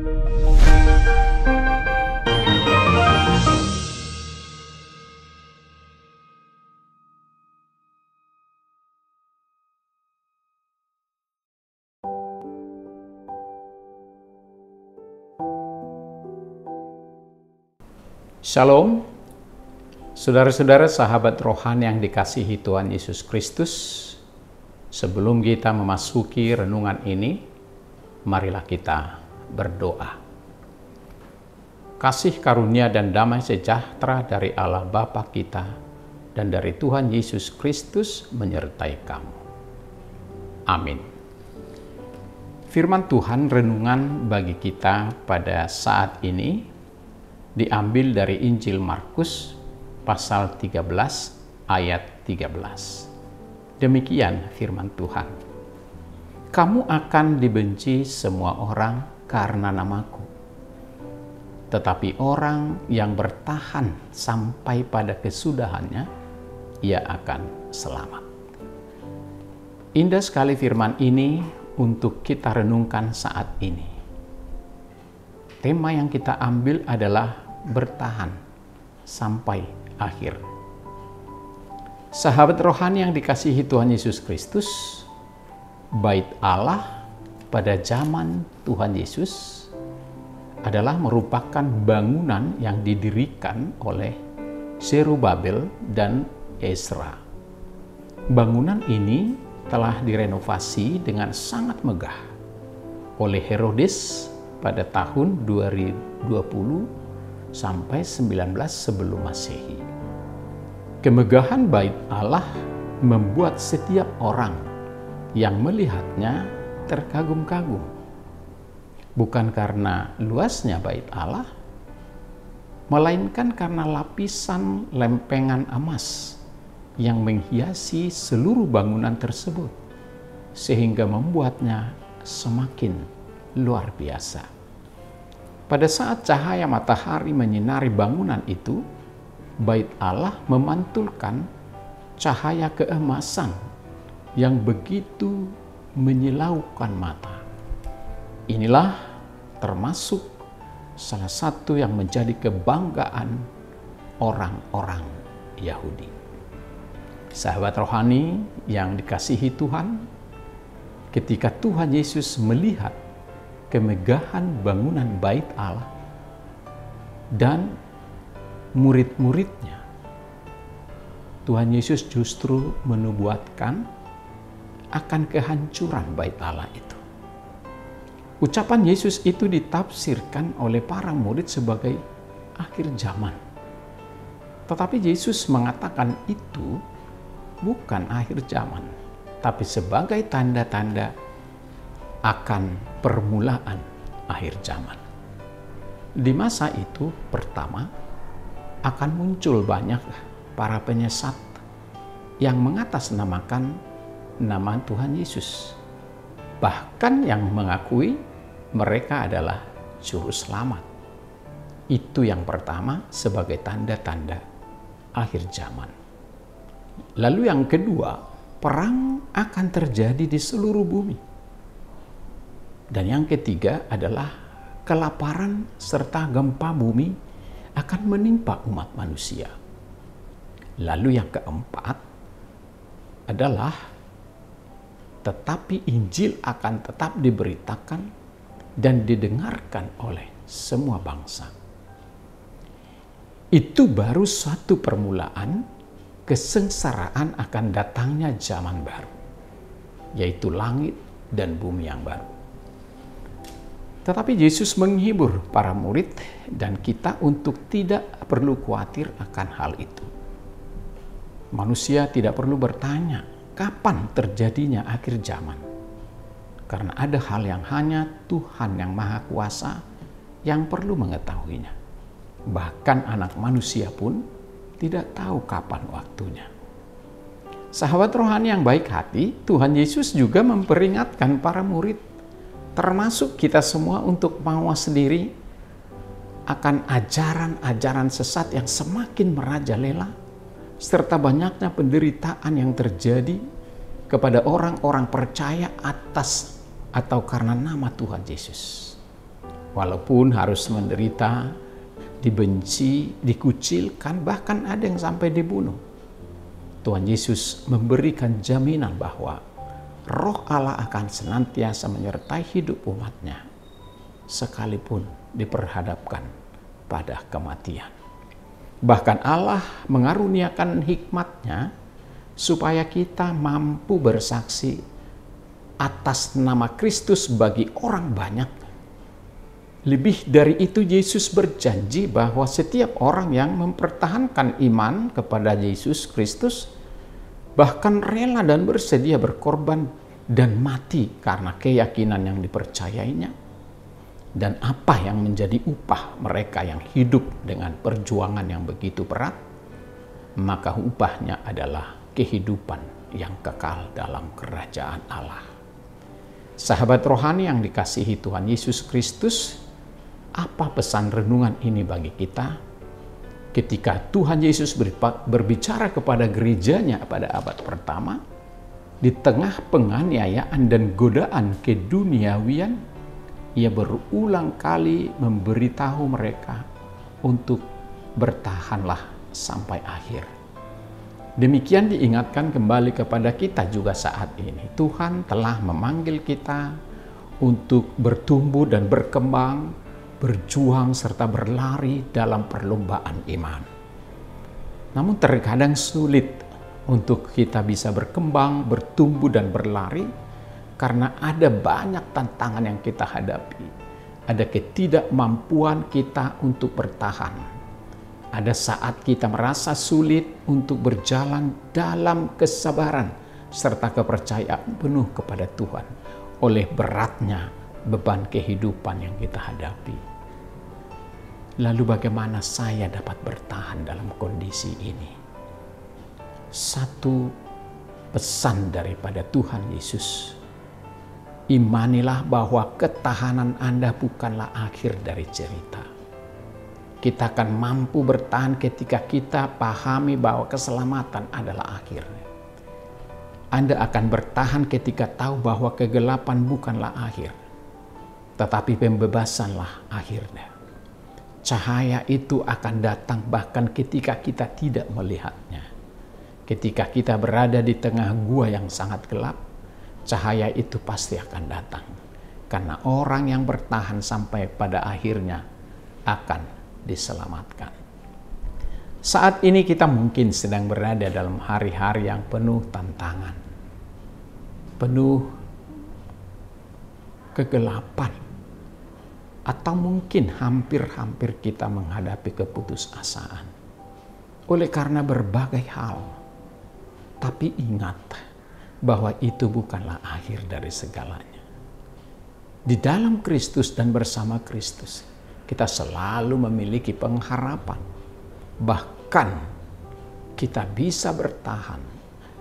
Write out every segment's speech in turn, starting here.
Shalom, saudara-saudara sahabat rohani yang dikasihi Tuhan Yesus Kristus. Sebelum kita memasuki renungan ini, marilah kita berdoa. Kasih karunia dan damai sejahtera dari Allah Bapa kita dan dari Tuhan Yesus Kristus menyertai kamu. Amin. Firman Tuhan renungan bagi kita pada saat ini diambil dari Injil Markus pasal 13 ayat 13. Demikian firman Tuhan. Kamu akan dibenci semua orang karena namaku. Tetapi orang yang bertahan sampai pada kesudahannya, ia akan selamat. Indah sekali firman ini untuk kita renungkan saat ini. Tema yang kita ambil adalah bertahan sampai akhir. Sahabat rohani yang dikasihi Tuhan Yesus Kristus, Bait Allah pada zaman Tuhan Yesus adalah merupakan bangunan yang didirikan oleh Zerubabel dan Ezra. Bangunan ini telah direnovasi dengan sangat megah oleh Herodes pada tahun 2020 sampai 19 sebelum Masehi. Kemegahan Bait Allah membuat setiap orang yang melihatnya terkagum-kagum. Bukan karena luasnya Bait Allah, melainkan karena lapisan lempengan emas yang menghiasi seluruh bangunan tersebut, sehingga membuatnya semakin luar biasa. Pada saat cahaya matahari menyinari bangunan itu, Bait Allah memantulkan cahaya keemasan yang begitu menyilaukan mata. Inilah termasuk salah satu yang menjadi kebanggaan orang-orang Yahudi. Sahabat rohani yang dikasihi Tuhan, ketika Tuhan Yesus melihat kemegahan bangunan Bait Allah dan murid-muridnya, Tuhan Yesus justru menubuatkan akan kehancuran Bait Allah itu. Ucapan Yesus itu ditafsirkan oleh para murid sebagai akhir zaman. Tetapi Yesus mengatakan itu bukan akhir zaman, tapi sebagai tanda-tanda akan permulaan akhir zaman. Di masa itu pertama akan muncul banyak para penyesat yang mengatasnamakan nama Tuhan Yesus, bahkan yang mengakui mereka adalah juru selamat. Itu yang pertama sebagai tanda-tanda akhir zaman. Lalu yang kedua, perang akan terjadi di seluruh bumi. Dan yang ketiga adalah kelaparan serta gempa bumi akan menimpa umat manusia. Lalu yang keempat adalah tetapi Injil akan tetap diberitakan dan didengarkan oleh semua bangsa. Itu baru suatu permulaan kesengsaraan akan datangnya zaman baru, yaitu langit dan bumi yang baru. Tetapi Yesus menghibur para murid dan kita untuk tidak perlu khawatir akan hal itu. Manusia tidak perlu bertanya kapan terjadinya akhir zaman, karena ada hal yang hanya Tuhan yang Maha Kuasa yang perlu mengetahuinya. Bahkan anak manusia pun tidak tahu kapan waktunya. Sahabat rohani yang baik hati, Tuhan Yesus juga memperingatkan para murid, termasuk kita semua, untuk mawas diri akan ajaran-ajaran sesat yang semakin merajalela, serta banyaknya penderitaan yang terjadi kepada orang-orang percaya atas atau karena nama Tuhan Yesus. Walaupun harus menderita, dibenci, dikucilkan, bahkan ada yang sampai dibunuh. Tuhan Yesus memberikan jaminan bahwa Roh Allah akan senantiasa menyertai hidup umat-Nya, sekalipun diperhadapkan pada kematian. Bahkan Allah mengaruniakan hikmat-Nya supaya kita mampu bersaksi atas nama Kristus bagi orang banyak. Lebih dari itu, Yesus berjanji bahwa setiap orang yang mempertahankan iman kepada Yesus Kristus, bahkan rela dan bersedia berkorban dan mati karena keyakinan yang dipercayainya, dan apa yang menjadi upah mereka yang hidup dengan perjuangan yang begitu berat, maka upahnya adalah kehidupan yang kekal dalam kerajaan Allah. Sahabat rohani yang dikasihi Tuhan Yesus Kristus, apa pesan renungan ini bagi kita? Ketika Tuhan Yesus berbicara kepada gerejanya pada abad pertama, di tengah penganiayaan dan godaan keduniawian, Ia berulang kali memberitahu mereka untuk bertahanlah sampai akhir. Demikian diingatkan kembali kepada kita juga saat ini. Tuhan telah memanggil kita untuk bertumbuh dan berkembang, berjuang serta berlari dalam perlombaan iman. Namun terkadang sulit untuk kita bisa berkembang, bertumbuh dan berlari karena ada banyak tantangan yang kita hadapi. Ada ketidakmampuan kita untuk bertahan. Ada saat kita merasa sulit untuk berjalan dalam kesabaran serta kepercayaan penuh kepada Tuhan oleh beratnya beban kehidupan yang kita hadapi. Lalu bagaimana saya dapat bertahan dalam kondisi ini? Satu pesan daripada Tuhan Yesus. Imanilah bahwa ketahanan Anda bukanlah akhir dari cerita. Kita akan mampu bertahan ketika kita pahami bahwa keselamatan adalah akhirnya. Anda akan bertahan ketika tahu bahwa kegelapan bukanlah akhir, tetapi pembebasanlah akhirnya. Cahaya itu akan datang bahkan ketika kita tidak melihatnya. Ketika kita berada di tengah gua yang sangat gelap, cahaya itu pasti akan datang. Karena orang yang bertahan sampai pada akhirnya akan diselamatkan. Saat ini kita mungkin sedang berada dalam hari-hari yang penuh tantangan, penuh kegelapan, atau mungkin hampir-hampir kita menghadapi keputusasaan oleh karena berbagai hal. Tapi ingat bahwa itu bukanlah akhir dari segalanya. Di dalam Kristus dan bersama Kristus, kita selalu memiliki pengharapan. Bahkan kita bisa bertahan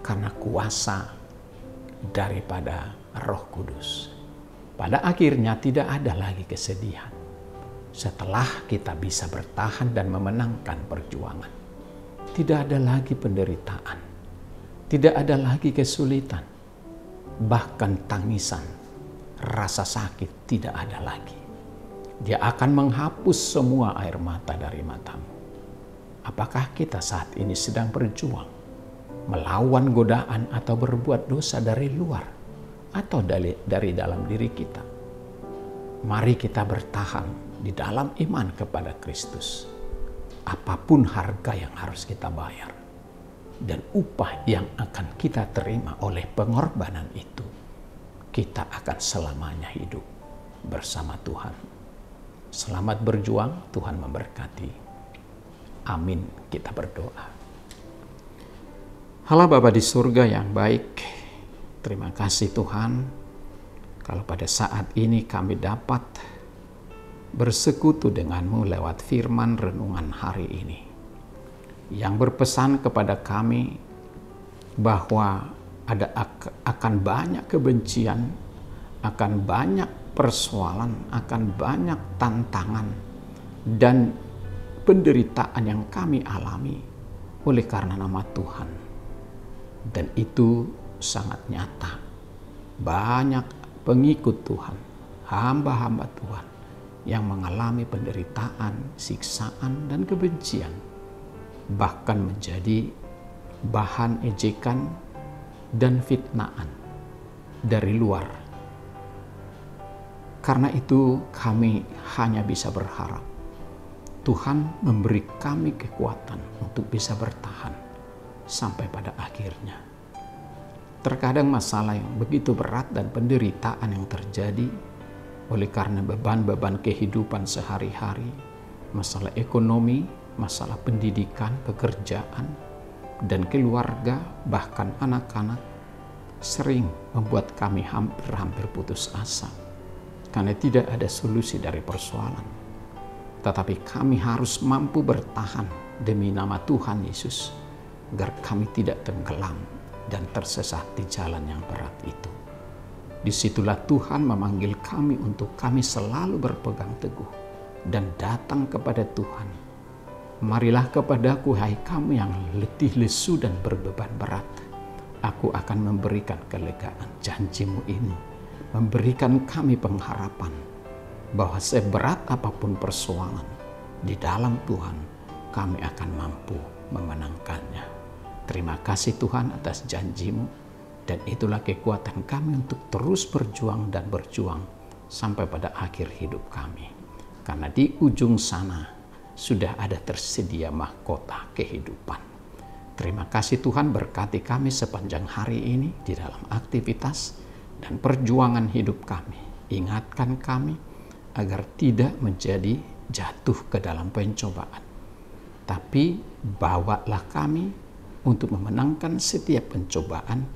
karena kuasa daripada Roh Kudus. Pada akhirnya tidak ada lagi kesedihan setelah kita bisa bertahan dan memenangkan perjuangan. Tidak ada lagi penderitaan, tidak ada lagi kesulitan, bahkan tangisan, rasa sakit tidak ada lagi. Dia akan menghapus semua air mata dari matamu. Apakah kita saat ini sedang berjuang melawan godaan atau berbuat dosa dari luar atau dari dalam diri kita? Mari kita bertahan di dalam iman kepada Kristus. Apapun harga yang harus kita bayar dan upah yang akan kita terima oleh pengorbanan itu, kita akan selamanya hidup bersama Tuhan. Selamat berjuang, Tuhan memberkati. Amin, kita berdoa. Allah Bapa di surga yang baik, terima kasih Tuhan, kalau pada saat ini kami dapat bersekutu denganmu lewat firman renungan hari ini, yang berpesan kepada kami bahwa akan banyak kebencian, akan banyak persoalan, akan banyak tantangan dan penderitaan yang kami alami oleh karena nama Tuhan. Dan itu sangat nyata. Banyak pengikut Tuhan, hamba-hamba Tuhan yang mengalami penderitaan, siksaan, dan kebencian, bahkan menjadi bahan ejekan dan fitnaan dari luar. Karena itu kami hanya bisa berharap Tuhan memberi kami kekuatan untuk bisa bertahan sampai pada akhirnya. Terkadang masalah yang begitu berat dan penderitaan yang terjadi oleh karena beban-beban kehidupan sehari-hari, masalah ekonomi, masalah pendidikan, pekerjaan, dan keluarga, bahkan anak-anak, sering membuat kami hampir-hampir putus asa karena tidak ada solusi dari persoalan. Tetapi kami harus mampu bertahan demi nama Tuhan Yesus, agar kami tidak tenggelam dan tersesat di jalan yang berat itu. Disitulah Tuhan memanggil kami untuk kami selalu berpegang teguh dan datang kepada Tuhan. Marilah kepadaku, hai kamu yang letih lesu dan berbeban berat. Aku akan memberikan kelegaan. Janjimu ini memberikan kami pengharapan bahwa seberat apapun persoalan, di dalam Tuhan kami akan mampu memenangkannya. Terima kasih Tuhan atas janjimu, dan itulah kekuatan kami untuk terus berjuang dan berjuang sampai pada akhir hidup kami. Karena di ujung sana sudah ada tersedia mahkota kehidupan. Terima kasih Tuhan, berkati kami sepanjang hari ini di dalam aktivitas dan perjuangan hidup kami. Ingatkan kami agar tidak menjadi jatuh ke dalam pencobaan. Tapi bawalah kami untuk memenangkan setiap pencobaan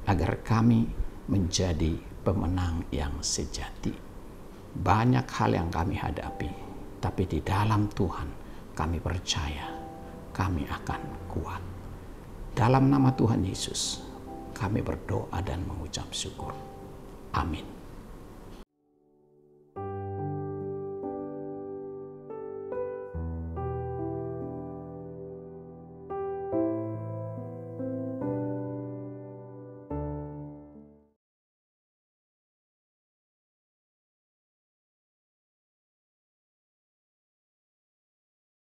agar kami menjadi pemenang yang sejati. Banyak hal yang kami hadapi, tapi di dalam Tuhan kami percaya kami akan kuat. Dalam nama Tuhan Yesus kami berdoa dan mengucap syukur. Amin.